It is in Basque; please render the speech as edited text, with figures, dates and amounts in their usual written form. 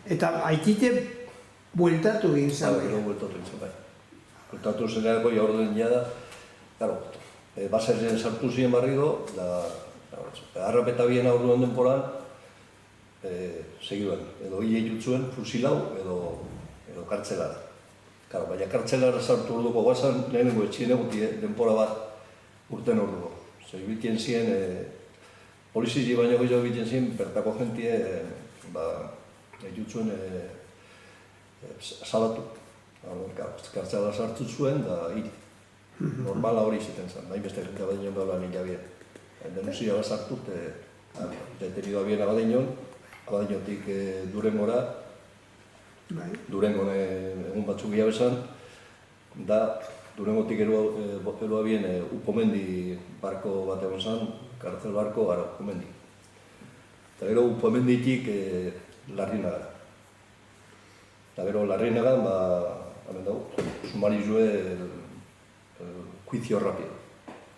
Eta haitite bueltatu egin zen. Gero bueltatu egin zen, bai. Bueltatu zeneako jaurduen jada, baserren sartu ziren barrido, harrapeta bien aurduan denporan, segiduan, edo hile jutzuen fusilau edo kartzelara. Baina kartzelara sartu orduko guazan, lehenengo etxien eguti denpora bat urten orduko. Bitien ziren, polizizi baino gehiago bitien ziren, bertako jentie, jutzuen salatu. Kartzela sartu zuen, da hil. Normala hori izaten zen, nahi beste jentea bat dinon behar nila bien. Denuzia bat sartu, detenidua bien abadeinon, abadinotik Durengora, Durengon egun batzuk gehiago esan, da Durengotik eroa bien Upomendi barko bat egon zen, kartzel barko gara Upomendi. Eta gero Upomenditik Larrinaga. Eta gero Larrinaga, hemen dugu, sumarizue juicio rápido.